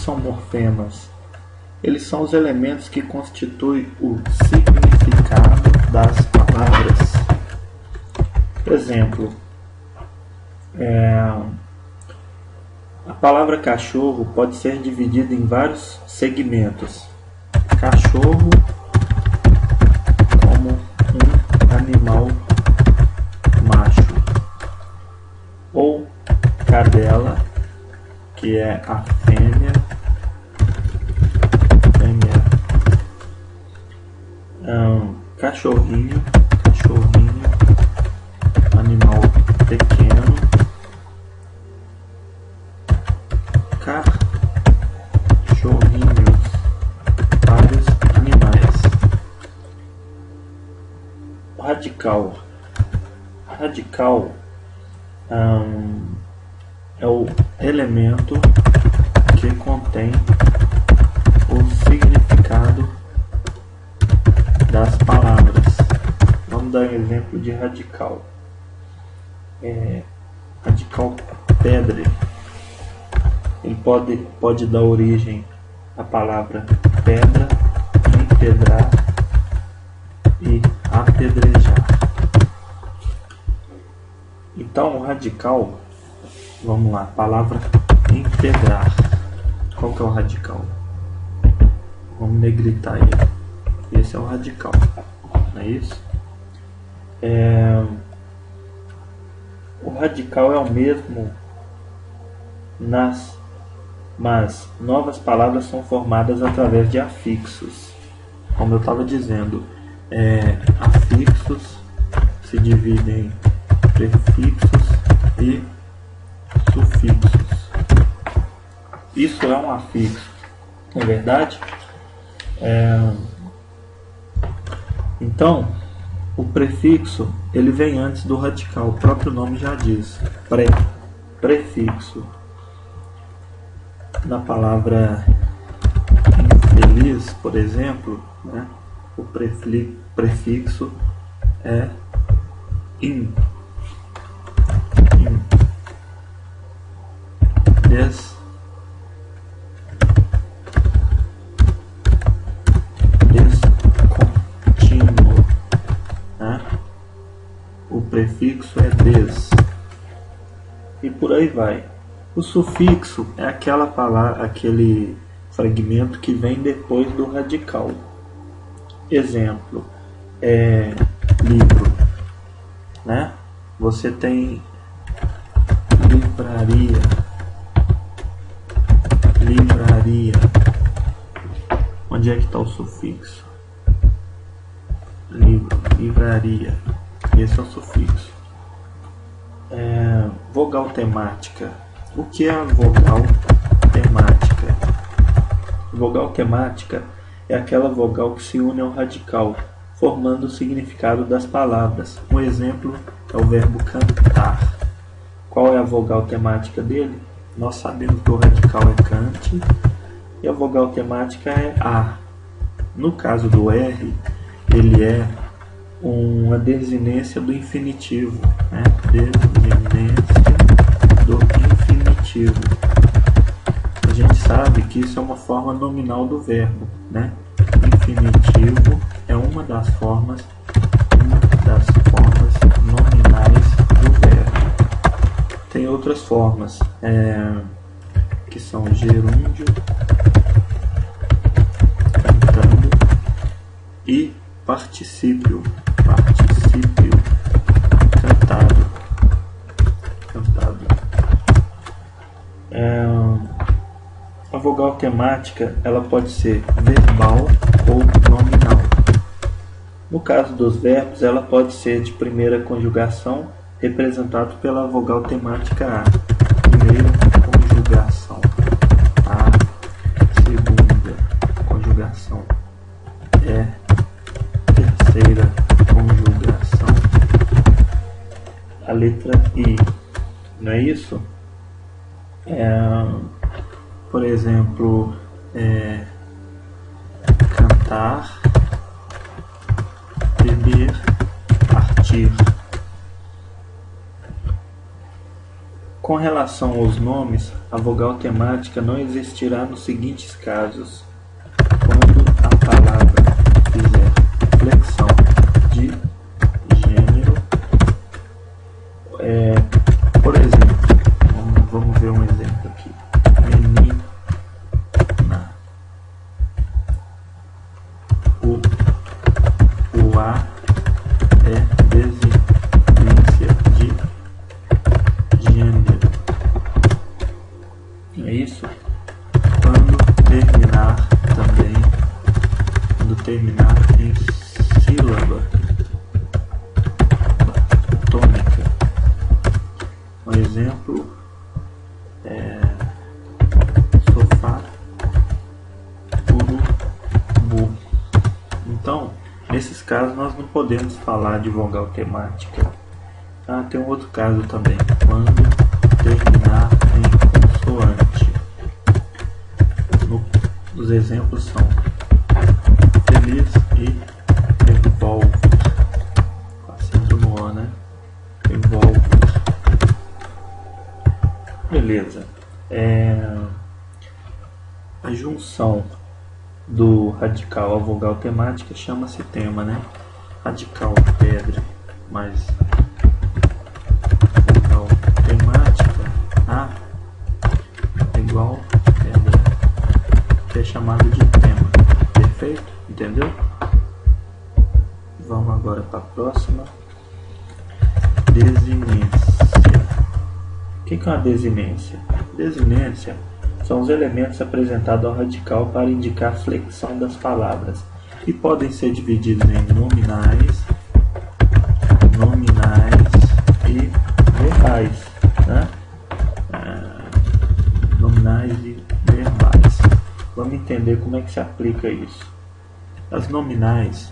são morfemas? Eles são os elementos que constituem o significado das palavras. Por exemplo, a palavra cachorro pode ser dividida em vários segmentos. Cachorro como um animal macho, ou cadela, que é a fêmea, cachorrinho, animal pequeno, cachorrinhos, vários animais. Radical é o elemento que contém o significado das palavras. Vamos dar um exemplo de radical. Radical pedra, ele pode dar origem à palavra pedra, empedrar e apedrejar. Então o radical, vamos lá, palavra empedrar. Qual que é o radical? Vamos negritar ele. Esse é o radical, não é isso? O radical é o mesmo mas novas palavras são formadas através de afixos. Como eu estava dizendo, afixos se dividem em prefixos e sufixos. Isso é um afixo, não é verdade? Então, o prefixo ele vem antes do radical, o próprio nome já diz. Prefixo. Na palavra infeliz, por exemplo, né, o prefixo é in. Descontínuo, né? O prefixo é des. E por aí vai. O sufixo é aquela palavra, aquele fragmento que vem depois do radical. Exemplo, livro, né? Você tem livraria. Onde é que está o sufixo? Livraria. Esse é o sufixo. Vogal temática. O que é a vogal temática? Vogal temática é aquela vogal que se une ao radical, formando o significado das palavras. Um exemplo é o verbo cantar. Qual é a vogal temática dele? Nós sabemos que o radical é cante e a vogal temática é a. No caso do R, ele é uma desinência do infinitivo, né? Desinência do infinitivo. A gente sabe que isso é uma forma nominal do verbo, né? Infinitivo é uma das formas nominais do verbo. Tem outras formas, que são gerúndio, cantando e particípio, cantado. A vogal temática ela pode ser verbal ou nominal. No caso dos verbos, ela pode ser de primeira conjugação, representado pela vogal temática A. Primeira conjugação A, segunda conjugação E, terceira conjugação a letra I. Não é isso? Por exemplo, cantar, beber, partir. Com relação aos nomes, a vogal temática não existirá nos seguintes casos: quando a palavra fizer flexão de gênero, por exemplo, vamos ver um exemplo aqui. Menina. O A é desinência de gênero. É isso? Quando terminar em sílaba tônica. Um exemplo é sofá, urubu. Então, nesses casos nós não podemos falar de vogal temática. Tem um outro caso também, quando terminar em consoante. Os exemplos são feliz e revolver. Com acento no O, né? Revolver. Beleza. A junção do radical à vogal temática chama-se tema, né? Radical pedra mais vogal temática A igual pedra, que é chamado de tema. Perfeito? Entendeu? Vamos agora para a próxima. Desinência. O que é uma desinência? Desinência são os elementos apresentados ao radical para indicar a flexão das palavras e podem ser divididos em nominais e verbais, né? Nominais e verbais. Vamos entender como é que se aplica isso. As nominais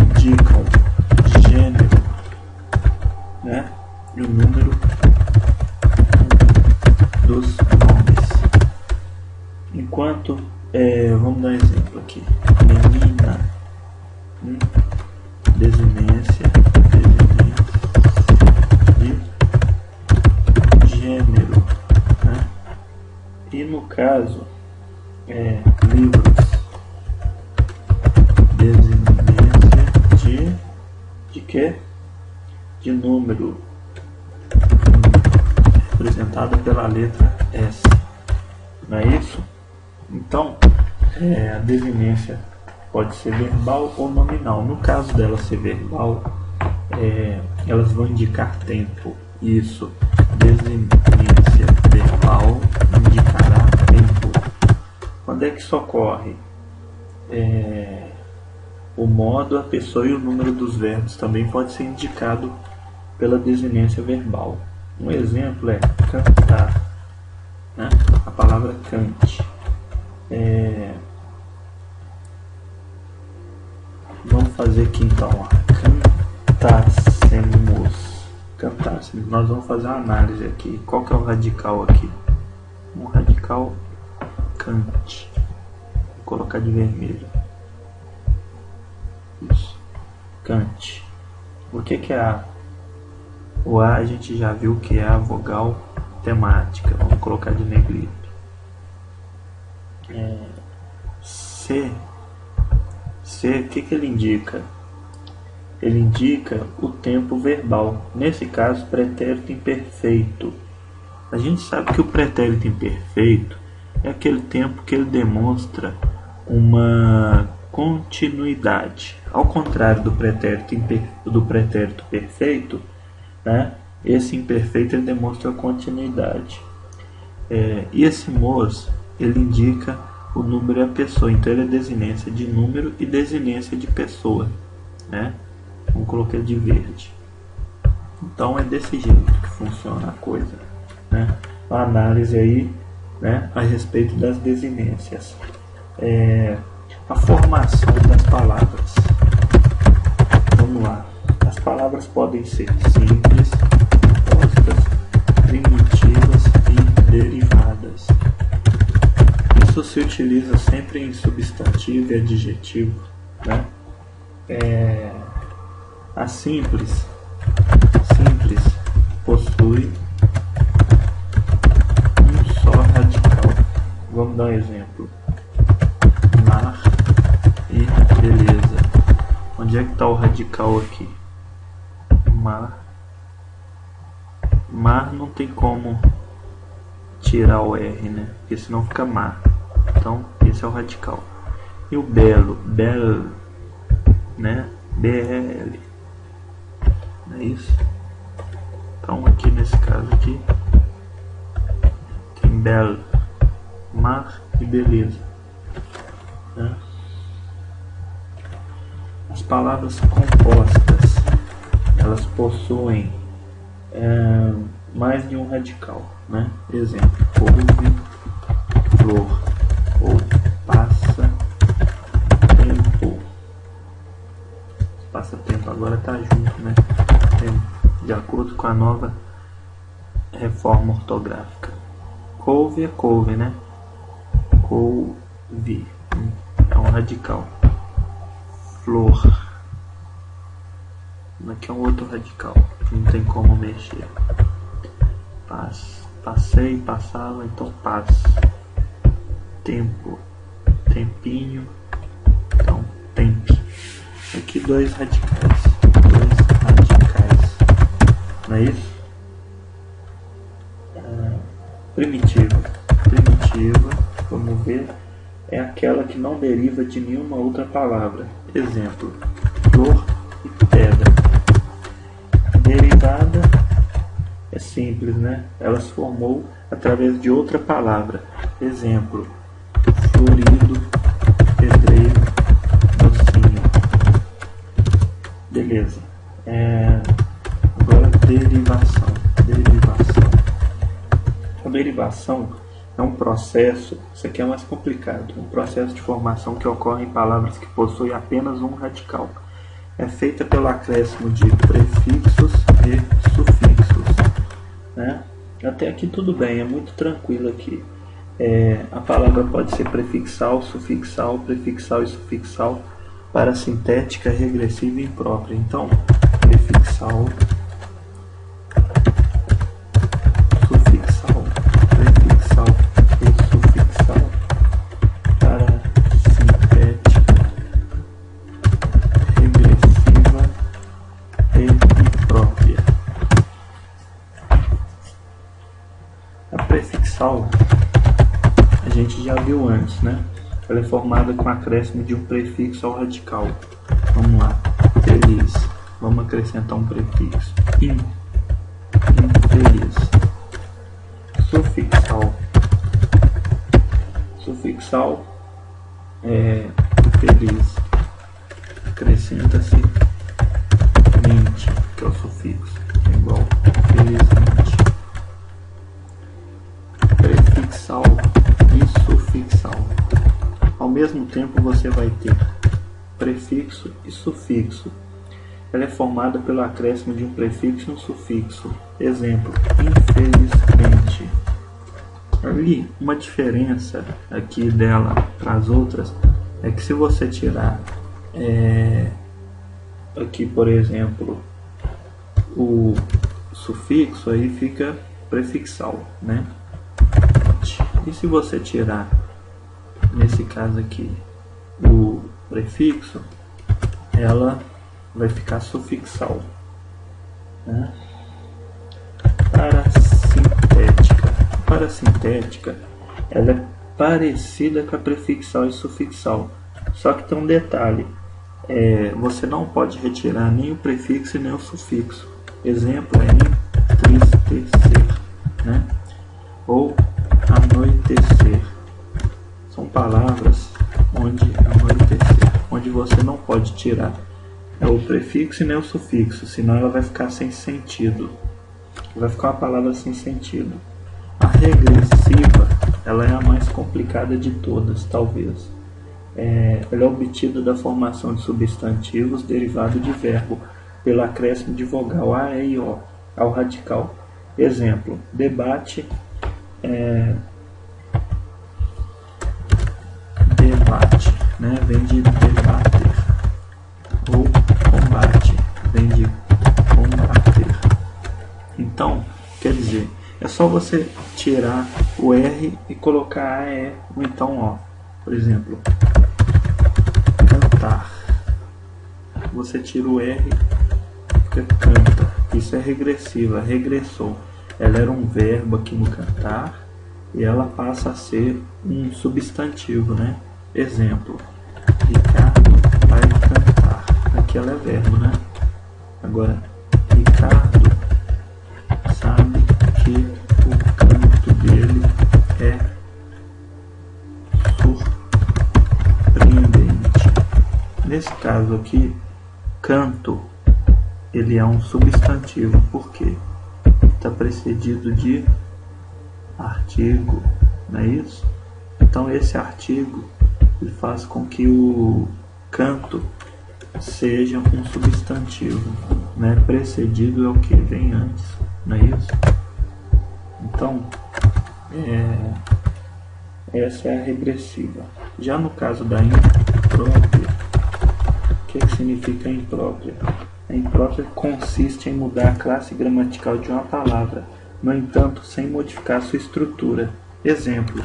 indicam gênero, né? E o número dos nomes. Enquanto, vamos dar um exemplo aqui. Menina, desinência de gênero, né? E no caso, livros, desinência de quê? De número, representada pela letra S, não é isso? Então, a desinência pode ser verbal ou nominal. No caso dela ser verbal, elas vão indicar tempo. Isso, desinência verbal indicará tempo. Quando é que isso ocorre? O modo, a pessoa e o número dos verbos também pode ser indicado pela desinência verbal. Um exemplo é cantar, né? A palavra cante. Vamos fazer aqui então, cantássemos. Nós vamos fazer uma análise aqui. Qual que é o radical aqui? Um radical cante. Vou colocar de vermelho. Isso. Cante. O que é A? O A a gente já viu que é a vogal temática. Vamos colocar de negrito. C, o que ele indica? Ele indica o tempo verbal. Nesse caso, pretérito imperfeito. A gente sabe que o pretérito imperfeito é aquele tempo que ele demonstra uma continuidade. Ao contrário do pretérito perfeito, né? Esse imperfeito ele demonstra continuidade. E esse mos ele indica o número e a pessoa, então ele é desinência de número e desinência de pessoa, né? Vamos colocar de verde. Então é desse jeito que funciona a coisa, né? Uma análise aí, né, a respeito das desinências. A formação das palavras. Vamos lá. As palavras podem ser simples, compostas, primitivas e derivadas. Isso se utiliza sempre em substantivo e adjetivo, né? A simples possui um só radical. Vamos dar um exemplo. Mar e beleza. Onde é que está o radical aqui? Mar não tem como tirar o R, né? Porque senão fica mar. Então esse é o radical. E o belo, né? BL. Não é isso? Então aqui nesse caso aqui tem belo, mar e beleza, né? As palavras compostas, elas possuem mais de um radical, né? Exemplo, couve, flor, ou passa tempo. Passa-tempo agora tá junto, né? De acordo com a nova reforma ortográfica. Couve é couve, né? Couve é um radical. Flor, aqui é um outro radical, não tem como mexer. passei, passava, então paz. Tempo, tempinho, então tempo. Aqui dois radicais, não é isso? Primitiva, vamos ver, é aquela que não deriva de nenhuma outra palavra. Exemplo, flor e pedra. Derivada é simples, né? Ela se formou através de outra palavra. Exemplo, florido, pedreiro, docinho. Beleza. Agora derivação. A derivação é um processo, isso aqui é mais complicado, um processo de formação que ocorre em palavras que possuem apenas um radical. É feita pelo acréscimo de prefixos e sufixos, né? Até aqui tudo bem, é muito tranquilo aqui. A palavra pode ser prefixal, sufixal, prefixal e sufixal, parasintética, regressiva e imprópria. Então, prefixal, sufixal, prefixal e sufixal, parasintética, regressiva e imprópria. A prefixal a gente já viu antes, né? Ela é formada com acréscimo de um prefixo ao radical. Vamos lá. Feliz. Vamos acrescentar um prefixo. Infeliz. Sufixal. Sufixal é feliz. Acrescenta-se mente, que é o sufixo. É igual felizmente. Prefixal e sufixal. Ao mesmo tempo você vai ter prefixo e sufixo. Ela é formada pelo acréscimo de um prefixo e um sufixo. Exemplo, infelizmente. Ali, uma diferença aqui dela para as outras é que se você tirar aqui, por exemplo, o sufixo, aí fica prefixal, né? E se você tirar, nesse caso aqui, o prefixo, ela vai ficar sufixal, né? Parasintética, ela é parecida com a prefixal e sufixal, só que tem um detalhe, você não pode retirar nem o prefixo e nem o sufixo. Exemplo é entristecer, né? Ou anoitecer. São palavras onde você não pode tirar o prefixo e nem o sufixo, senão ela vai ficar sem sentido. Vai ficar uma palavra sem sentido. A regressiva, ela é a mais complicada de todas, talvez. Ela é obtida da formação de substantivos derivado de verbo, pelo acréscimo de vogal A, E e O ao radical. Exemplo, debate, debate, né? Vem de debater. Ou combate, vem de combater. Então, quer dizer, é só você tirar o R e colocar A, E, ou então O. Por exemplo, cantar. Você tira o R, fica canta. Isso é regressiva, regressou. Ela era um verbo aqui no cantar e ela passa a ser um substantivo, né? Exemplo, Ricardo vai cantar. Aqui ela é verbo, né? Agora, Ricardo sabe que o canto dele é surpreendente. Nesse caso aqui, canto, ele é um substantivo, porque está precedido de artigo, não é isso? Então esse artigo ele faz com que o canto seja um substantivo, né? Precedido é o que vem antes, não é isso? Então, essa é a regressiva. Já no caso da imprópria, o que significa imprópria? A imprópria consiste em mudar a classe gramatical de uma palavra no entanto, sem modificar sua estrutura. Exemplo,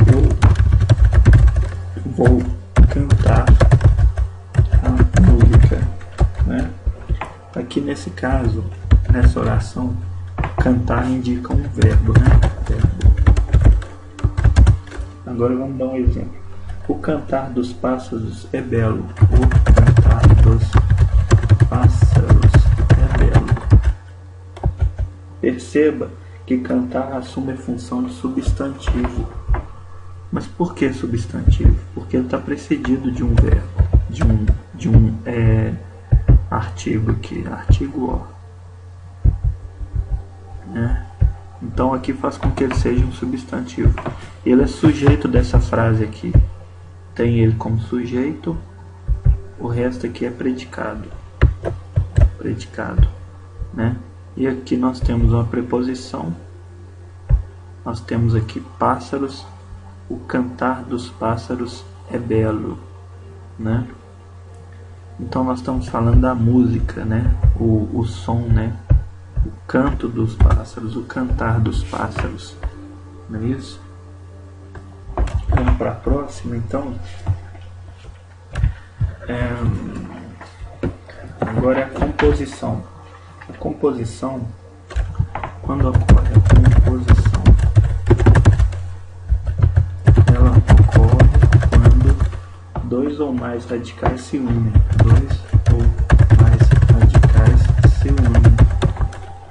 eu vou cantar a música, né? Aqui nesse caso, nessa oração, cantar indica um verbo, né? Verbo. Agora vamos dar um exemplo. O cantar dos pássaros é belo. O cantar dos pássaros é belo. Perceba que cantar assume a função de substantivo. Mas por que substantivo? Porque ele está precedido de um verbo, de um artigo aqui, artigo ó. Né? Então aqui faz com que ele seja um substantivo. Ele é sujeito dessa frase aqui. Tem ele como sujeito, o resto aqui é predicado. Predicado, né? E aqui nós temos uma preposição. Nós temos aqui pássaros. O cantar dos pássaros é belo, né? Então nós estamos falando da música, né? O som, né? O canto dos pássaros, o cantar dos pássaros, não é isso? Vamos para a próxima, então. Agora é a composição. A composição, quando ocorre a composição, ela ocorre quando dois ou mais radicais se unem. Dois ou mais radicais se unem,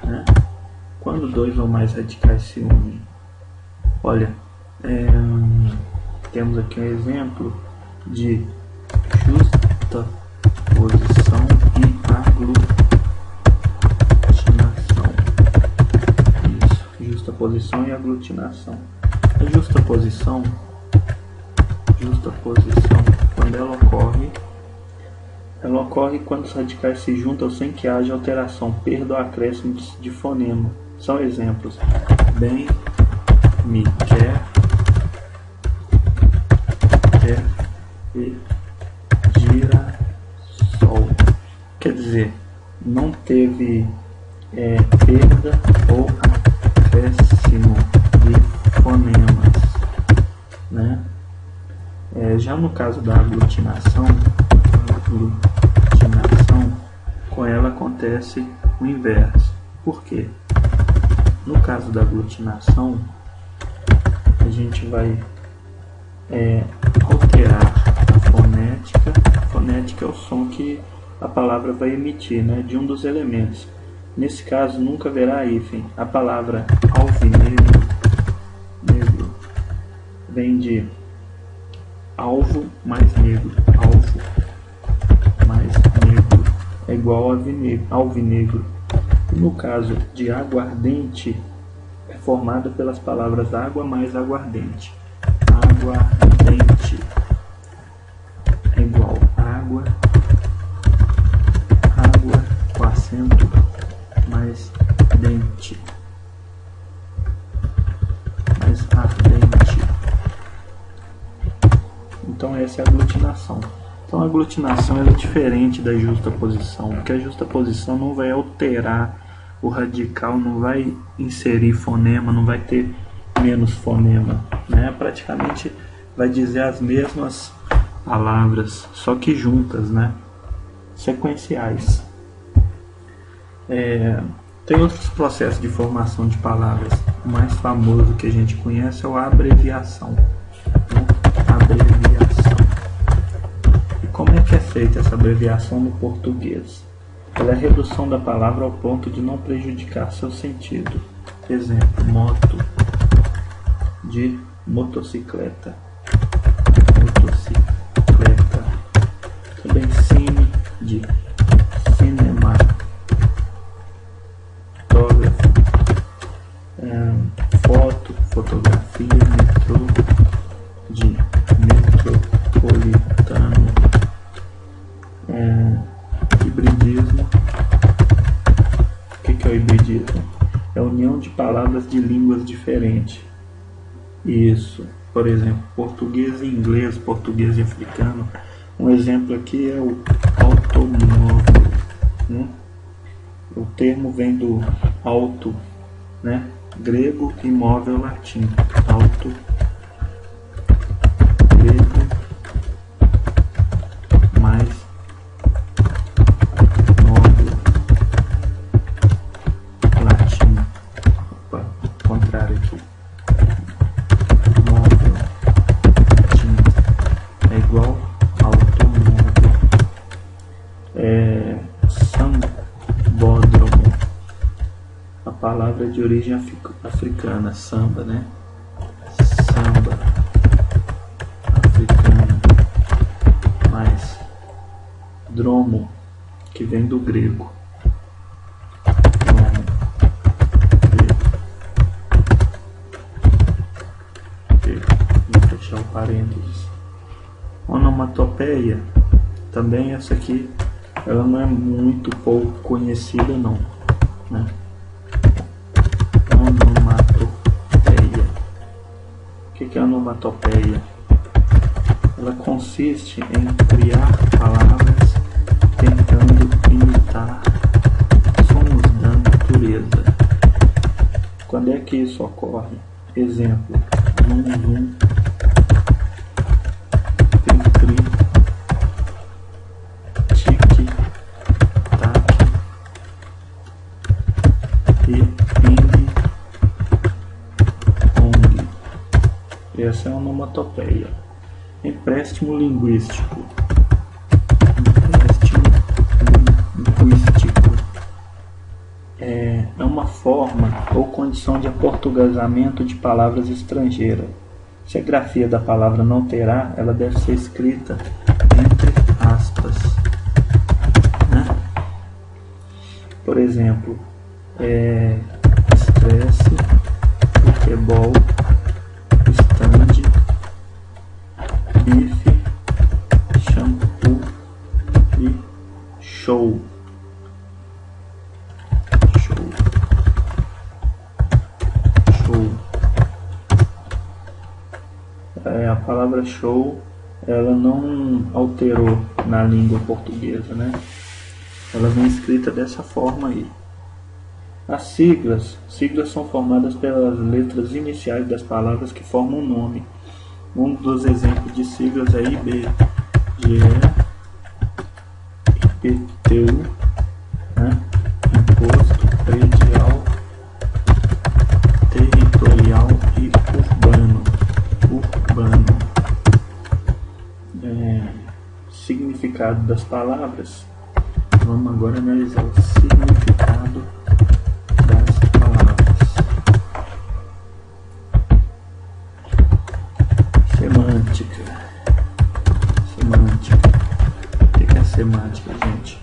né? Quando dois ou mais radicais se unem, olha, temos aqui um exemplo de justaposição e aglutinação. Isso, justaposição e aglutinação. A justaposição, quando ela ocorre quando os radicais se juntam sem que haja alteração, perda ou acréscimo de fonema. São exemplos: bem, me quer e girassol. Quer dizer, não teve perda ou acréscimo de fonemas, né? Já no caso da aglutinação, com ela acontece o inverso. Por quê? No caso da aglutinação, a gente vai alterar a fonética. A fonética é o som que a palavra vai emitir, né, de um dos elementos. Nesse caso, nunca haverá hífen. A palavra alvinegro, negro, vem de alvo mais negro. Alvo mais negro é igual a alvinegro. No caso de aguardente, é formada pelas palavras água mais aguardente. Aguardente é igual água com acento mais dente, mais ardente. Então essa é a aglutinação. Então a aglutinação é diferente da justaposição, porque a justaposição não vai alterar o radical, não vai inserir fonema, não vai ter menos fonema, né? Praticamente vai dizer as mesmas palavras, só que juntas, né? Sequenciais. Tem outros processos de formação de palavras. O mais famoso que a gente conhece é a abreviação. Abreviação. E como é que é feita essa abreviação no português? Ela é a redução da palavra ao ponto de não prejudicar seu sentido. Exemplo: moto, de motocicleta. Motocicleta. Também cine, de cinema. Fotógrafo. Foto, fotografia. Metrô, de metropolitano. Hibridismo. O que é o hibridismo? É a união de palavras de línguas diferentes. Isso, por exemplo, português e inglês, português e africano. Um exemplo aqui é o automóvel, né? O termo vem do auto, né? Grego e móvel latim. Alto, grego, mais móvel latim. Opa, contrário aqui. Móvel latim é igual alto móvel. Sambódromo. A palavra é de origem africana, samba, né? Samba africano, mais dromo, que vem do grego. Dromo, grego. Vou fechar o parênteses. Onomatopeia, também essa aqui, ela não é muito pouco conhecida não, né? Onomatopeia. O que é onomatopeia? Ela consiste em criar palavras tentando imitar sons da natureza. Quando é que isso ocorre? Exemplo: zum, zum, cri, cri, tique, tac e ping, pong. Essa é a onomatopeia. Empréstimo linguístico. É uma forma ou condição de aportuguesamento de palavras estrangeiras. Se a grafia da palavra não terá, ela deve ser escrita entre aspas, né? Por exemplo, estresse, futebol, stand, bife, shampoo e show. A palavra show, ela não alterou na língua portuguesa, né? Ela vem escrita dessa forma aí. As siglas são formadas pelas letras iniciais das palavras que formam um nome. Um dos exemplos de siglas é IBGE, IPTU, né? Imposto Predial, Territorial e Urbano. Significado das palavras. Vamos agora analisar o significado das palavras. Semântica. O que é semântica, gente?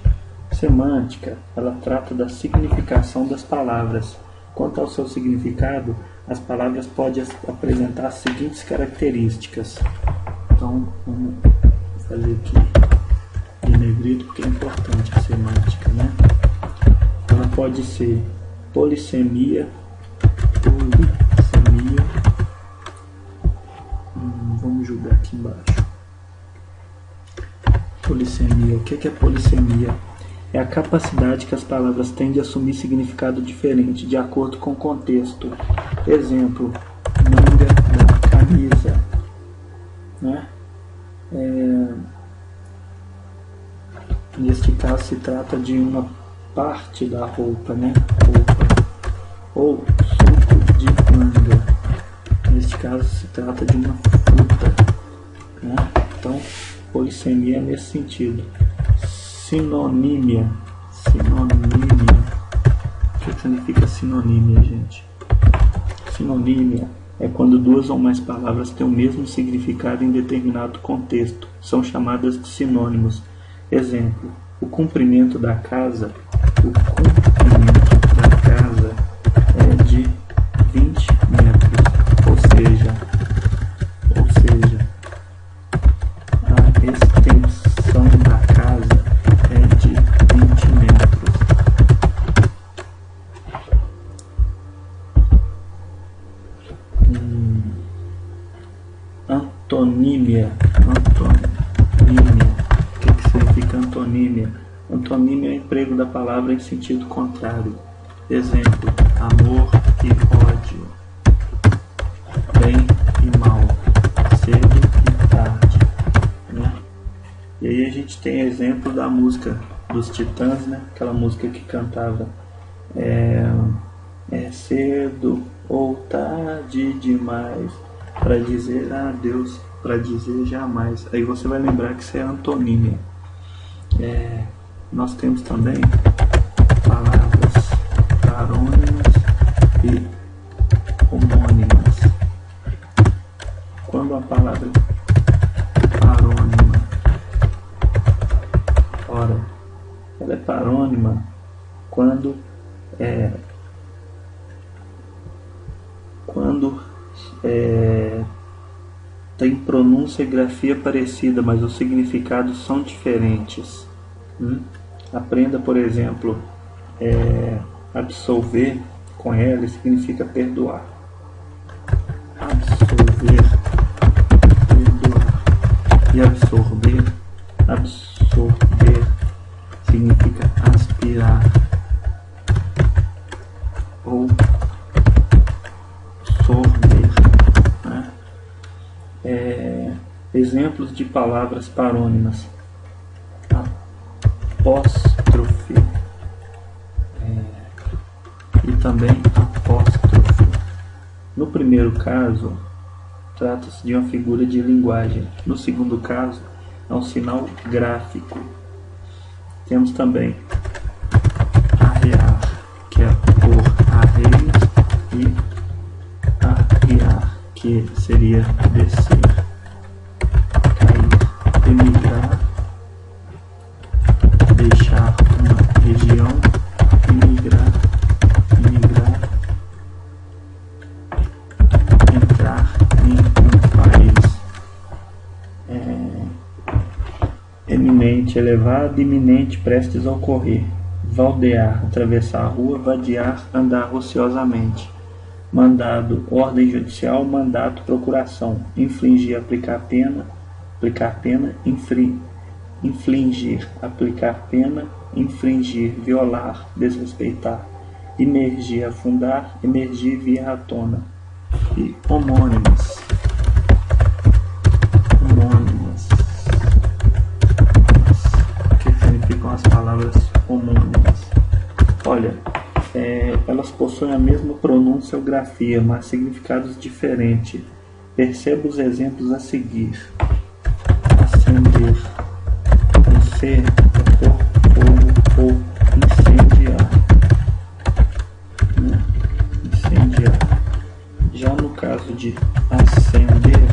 Semântica, ela trata da significação das palavras. Quanto ao seu significado, as palavras podem apresentar as seguintes características. Então, vamos fazer aqui em negrito porque é importante a semântica, né? Ela pode ser polissemia, vamos julgar aqui embaixo. Polissemia, o que é polissemia? É a capacidade que as palavras têm de assumir significado diferente de acordo com o contexto. Exemplo: manga da camisa, né? Neste caso se trata de uma parte da roupa, né? Roupa. Ou suco de manga. Neste caso se trata de uma fruta, né? Então, polissemia é nesse sentido. Sinonímia. O que significa sinonímia, gente? Sinonímia é quando duas ou mais palavras têm o mesmo significado em determinado contexto. São chamadas de sinônimos. Exemplo: o comprimento da casa. O comprimento da casa é de 20 metros. Ou seja, a extensão da casa é de 20 metros. Antonímia. O que significa antonímia? Antonímia é o emprego da palavra em sentido contrário. Exemplo: amor e ódio, bem e mal, cedo e tarde, né? E aí a gente tem exemplo da música dos Titãs, né? Aquela música que cantava é cedo ou tarde demais para dizer adeus, para dizer jamais. Aí você vai lembrar que isso é antonímia. Nós temos também palavras parônimas e homônimas. Quando a palavra parônima, ora, ela é parônima quando tem pronúncia e grafia parecida, mas os significados são diferentes. Aprenda, por exemplo, absolver com L significa perdoar. Absolver, perdoar. E absorver significa aspirar ou sorver, né? Exemplos de palavras parônimas: apóstrofe e também apóstrofe. No primeiro caso, trata-se de uma figura de linguagem. No segundo caso, é um sinal gráfico. Temos também arrear, que é por arreios, e arriar, que seria descer, cair, emigrar, deixar uma região, emigrar, entrar em um país. Eminente, elevado, iminente, prestes a ocorrer. Valdear, atravessar a rua. Vadiar, andar ociosamente. Mandado, ordem judicial. Mandato, procuração. Infligir, aplicar pena. Infligir, aplicar pena. Infringir, violar, desrespeitar. Imergir, afundar. Emergir, vir à tona. E homônimas. As palavras homônimas. Olha, elas possuem a mesma pronúncia ou grafia, mas significados diferentes. Perceba os exemplos a seguir. Acender, com C, pôr fogo ou incendiar. Incendiar. Já no caso de acender,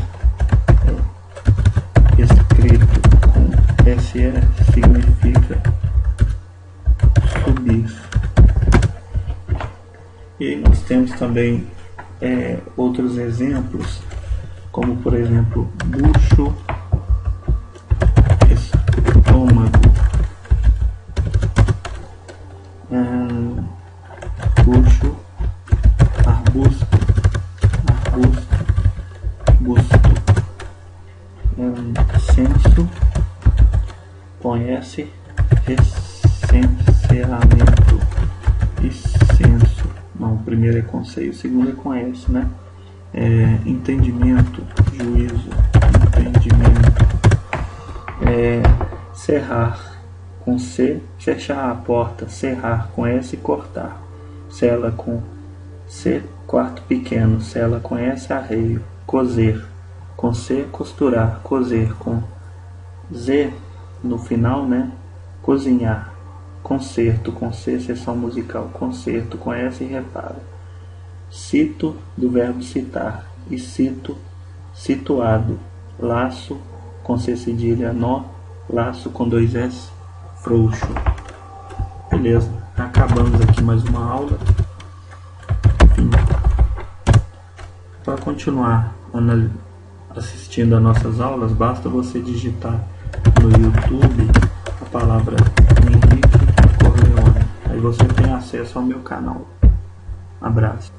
escrito com SE, significa subir. E nós temos também outros exemplos, como por exemplo bucho, estômago, bucho, arbusto, busto, senso, conhece, recenseamento e censo. Não, o primeiro é com C e o segundo é com S, né? Entendimento, juízo, entendimento. Cerrar com C, fechar a porta. Cerrar com S, cortar. Cela com C, quarto pequeno. Cela com S, arreio. Cozer com C, costurar. Cozer com Z no final, né? Cozinhar. Concerto com C, seção musical. Concerto com S, reparo. Cito, do verbo citar. E cito, situado. Laço com C cedilha, nó. Laço com 2 S, frouxo. Beleza, acabamos aqui mais uma aula. Enfim, para continuar assistindo a nossas aulas, basta você digitar no YouTube a palavra Henrique Corleone. Aí você tem acesso ao meu canal. Abraço.